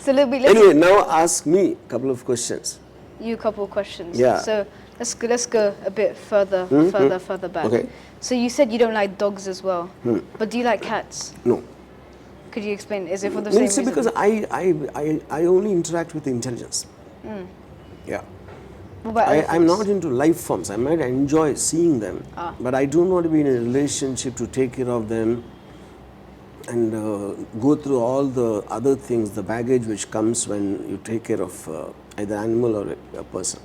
So Anyway, now ask me a couple of questions. You a couple of questions. Yeah. So let's go a bit further back. Okay. So you said you don't like dogs as well, but do you like cats? No. Could you explain? Is it for the same reason? Because I only interact with intelligence. Yeah. What about I'm elephants? not into life forms. I might enjoy seeing them, but I don't want to be in a relationship to take care of them and go through all the other things, the baggage which comes when you take care of either animal or a person.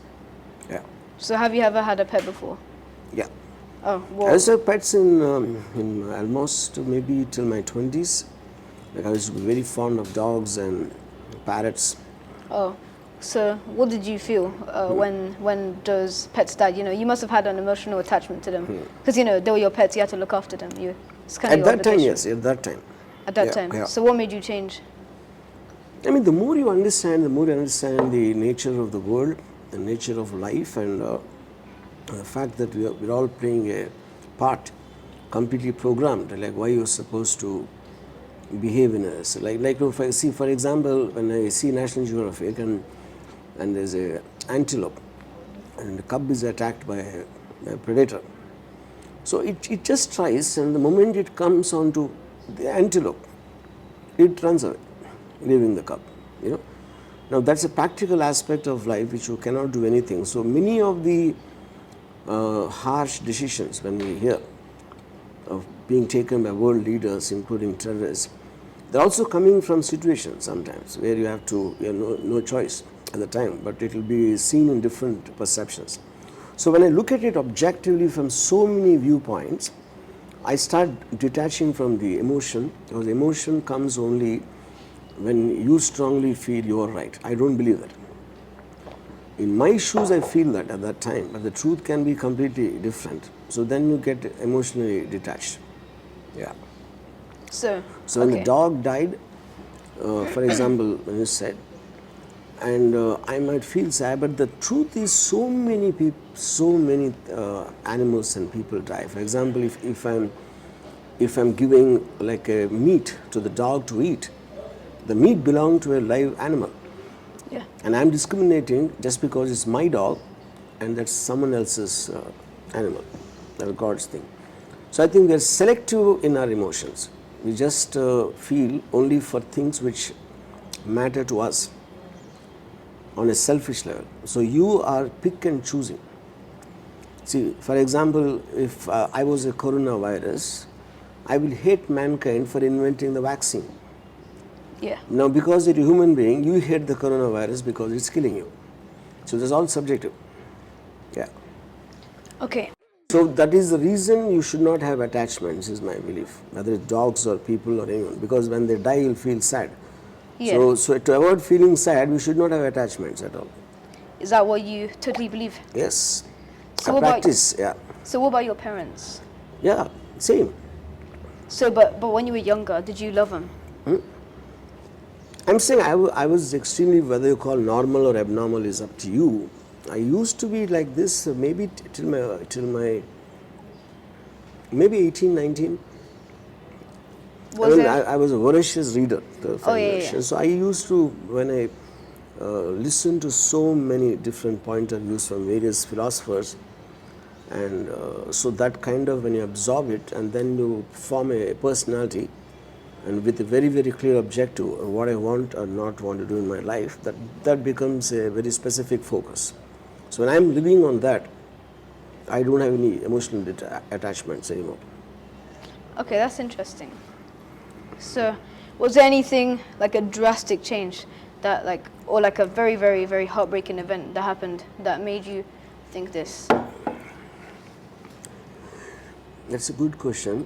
Yeah. So have you ever had a pet before? Yeah. Oh, I used to have pets in almost maybe till my 20s. Like I used to be very fond of dogs and parrots. Oh, so what did you feel when those pets died? You know, you must have had an emotional attachment to them because you know they were your pets. You had to look after them. It's kind of At your that time, obligation. yes. At that time. At that Yeah, time. yeah. So what made you change? I mean, the more you understand the nature of the world, the nature of life, and the fact that we're all playing a part, completely programmed, like why you're supposed to behave in us. Like if I see, for example, when I see National Geographic and there's a antelope and the cub is attacked by a predator. So it just tries, and the moment it comes onto the antelope, it runs away, leaving the cub, you know. Now that's a practical aspect of life which you cannot do anything. So many of the harsh decisions when we hear of being taken by world leaders, including terrorists, they're also coming from situations sometimes where you have no choice at the time, but it will be seen in different perceptions. So when I look at it objectively from so many viewpoints, I start detaching from the emotion, because emotion comes only when you strongly feel you're right. I don't believe that. In my shoes, I feel that at that time, but the truth can be completely different. So then you get emotionally detached. Yeah. So When the dog died, for example, when you said, and I might feel sad, but the truth is so many people, so many animals and people die. For example, if I'm giving like a meat to the dog to eat, the meat belongs to a live animal. yeah. And I'm discriminating just because it's my dog and that's someone else's animal. That's God's thing. So I think we're selective in our emotions. We just feel only for things which matter to us on a selfish level. So you are pick and choosing. See, for example, if I was a coronavirus, I will hate mankind for inventing the vaccine. Yeah. Now, because you're a human being, you hate the coronavirus because it's killing you. So that's all subjective. Yeah. Okay. So that is the reason you should not have attachments, is my belief, whether it's dogs or people or anyone, because when they die, you'll feel sad. Yeah. So to avoid feeling sad, we should not have attachments at all. Is that what you totally believe? Yes. So I what about- practice, yeah. So what about your parents? Yeah, same. So, but when you were younger, did you love them? I'm saying I was extremely, whether you call normal or abnormal is up to you. I used to be like this maybe till my maybe 18, 19. I was a voracious reader. Yeah. So I used to, when I listened to so many different point of views from various philosophers, and so that kind of, when you absorb it and then you form a personality, and with a very, very clear objective of what I want or not want to do in my life, that becomes a very specific focus. So when I'm living on that, I don't have any emotional attachments anymore. Okay, that's interesting. So, was there anything like a drastic change that or like a very, very, very heartbreaking event that happened that made you think this? That's a good question.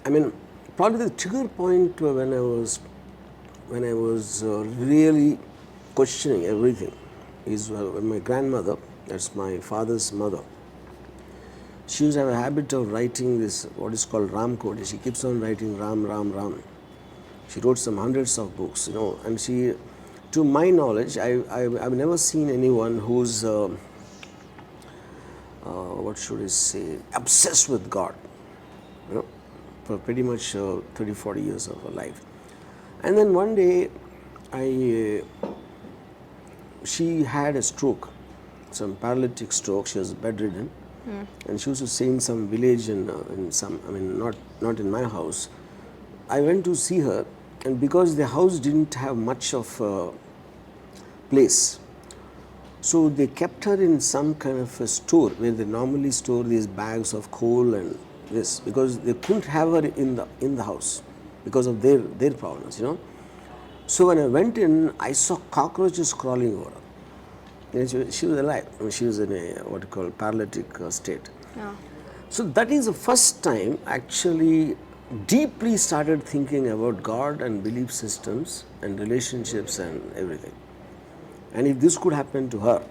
I mean, probably the trigger point when I was really questioning everything is when my grandmother, that's my father's mother, she used to have a habit of writing this, what is called Ram Code. She keeps on writing Ram, Ram, Ram. She wrote some hundreds of books, and she, to my knowledge, I've never seen anyone who's, what should I say, obsessed with God, for pretty much 30, 40 years of her life. And then one day, she had a stroke, some paralytic stroke. She was bedridden, and she used to stay in some village in some. I mean, not in my house. I went to see her, and because the house didn't have much of place, so they kept her in some kind of a store where they normally store these bags of coal and this, because they couldn't have her in the house because of their problems, you know. So when I went in, I saw cockroaches crawling over her. She was alive. I mean, she was in a what you call paralytic state. Yeah. So that is the first time actually deeply started thinking about God and belief systems and relationships and everything. And if this could happen to her,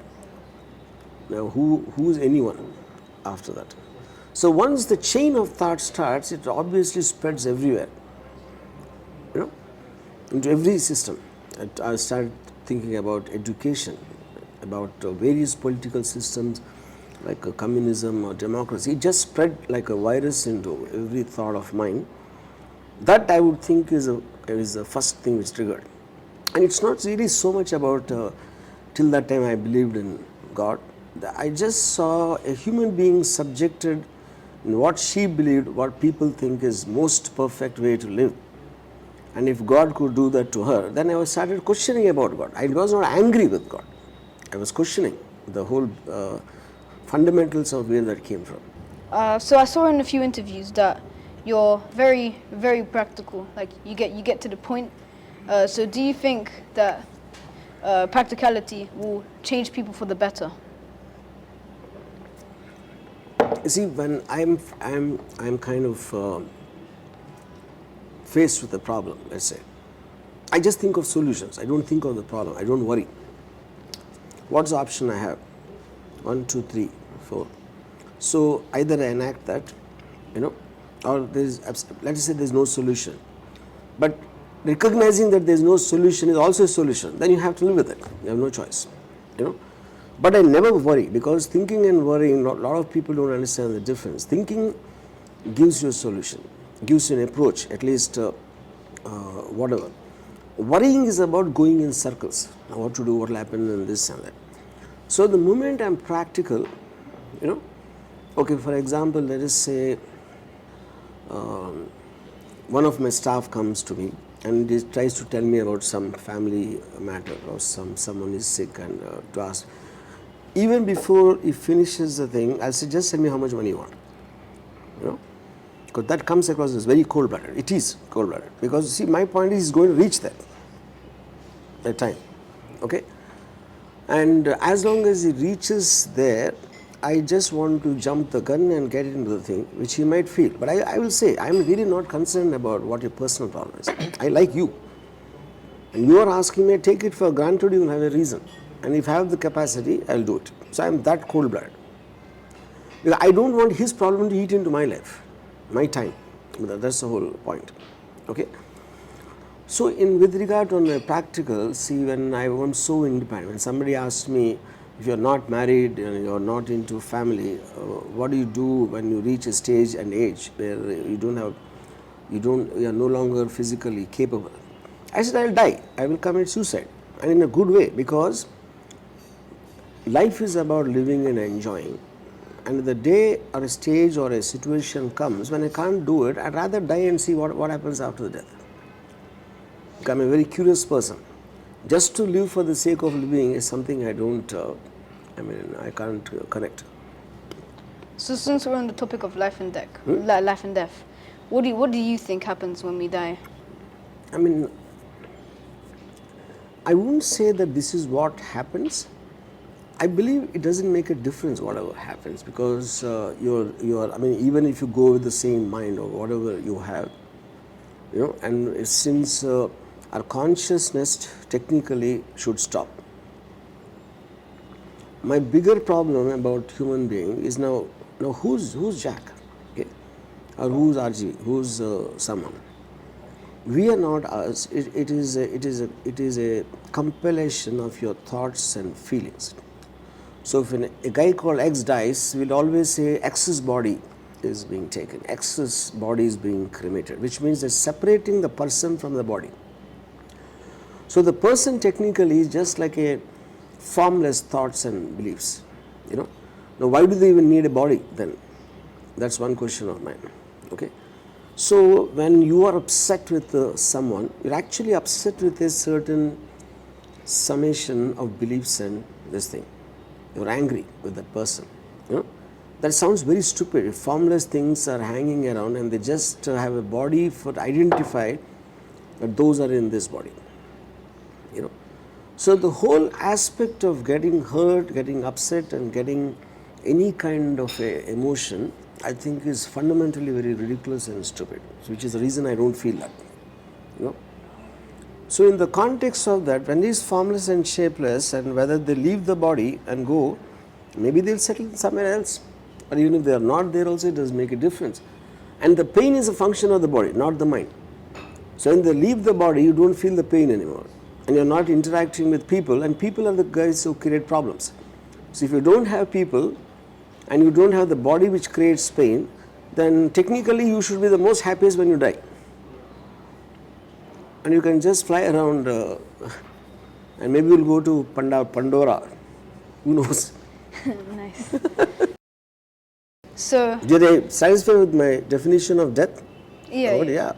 now who is anyone after that? So once the chain of thought starts, it obviously spreads everywhere, you know, into every system. I started thinking about education, about various political systems like communism or democracy. It just spread like a virus into every thought of mine. That I would think is the first thing which triggered. And it's not really so much about till that time I believed in God. I just saw a human being subjected in what she believed, what people think is most perfect way to live. And if God could do that to her, then I started questioning about God. I was not angry with God. I was questioning the whole fundamentals of where that came from. So I saw in a few interviews that you're very, very practical. Like you get to the point. So do you think that practicality will change people for the better? You see, when I'm kind of faced with a problem, let's say, I just think of solutions. I don't think of the problem. I don't worry. What's the option I have? 1, 2, 3, 4. So either I enact that, you know, or let's say there's no solution. But recognizing that there's no solution is also a solution. Then you have to live with it. You have no choice, you know. But I never worry, because thinking and worrying, a lot of people don't understand the difference. Thinking gives you a solution, gives you an approach, at least whatever. Worrying is about going in circles. Now what to do, what will happen, and this and that. So the moment I'm practical, you know, okay, for example, let us say one of my staff comes to me and he tries to tell me about some family matter or someone is sick, and to ask. Even before he finishes the thing, I'll say, just tell me how much money you want, you know, because that comes across as very cold-blooded. It is cold-blooded, because see, my point is he's going to reach that time, okay, and as long as he reaches there, I just want to jump the gun and get into the thing, which he might feel. But I will say, I'm really not concerned about what your personal problem is. I like you, and you are asking me, I take it for granted you will have a reason. And if I have the capacity, I'll do it. So I'm that cold-blooded. Because I don't want his problem to eat into my life, my time. That's the whole point. Okay. So with regard to my practical, see, when I was so independent, when somebody asked me, if you're not married and you're not into family, what do you do when you reach a stage and age where you are no longer physically capable? I said, I'll die. I will commit suicide, and in a good way, because life is about living and enjoying. And the day or a stage or a situation comes when I can't do it, I'd rather die and see what happens after the death. I'm a very curious person. Just to live for the sake of living is something I can't connect. So since we're on the topic of life and death, what do you think happens when we die? I mean, I wouldn't say that this is what happens. I believe it doesn't make a difference whatever happens, because you're I mean, even if you go with the same mind or whatever you have, you know, and since our consciousness technically should stop. My bigger problem about human being is now who's Jack, okay, or who's RGV, who's someone. We are not us. It is a compilation of your thoughts and feelings. So if a guy called X dies, we'll always say X's body is being taken, X's body is being cremated, which means they're separating the person from the body. So the person technically is just like a formless thoughts and beliefs, you know. Now why do they even need a body then? That's one question of mine, okay. So when you are upset with someone, you're actually upset with a certain summation of beliefs and this thing. You're angry with that person, you know. That sounds very stupid. If formless things are hanging around and they just have a body for to identify that those are in this body, you know. So the whole aspect of getting hurt, getting upset and getting any kind of a emotion, I think is fundamentally very ridiculous and stupid, which is the reason I don't feel that, you know. So in the context of that, when it is formless and shapeless, and whether they leave the body and go, maybe they'll settle somewhere else, or even if they are not there also, it doesn't make a difference. And the pain is a function of the body, not the mind. So when they leave the body, you don't feel the pain anymore, and you're not interacting with people, and people are the guys who create problems. So if you don't have people, and you don't have the body which creates pain, then technically you should be the most happiest when you die. And you can just fly around and maybe you'll go to Pandora. Who knows? Nice. So, Did I satisfy with my definition of death? yeah. Oh, yeah.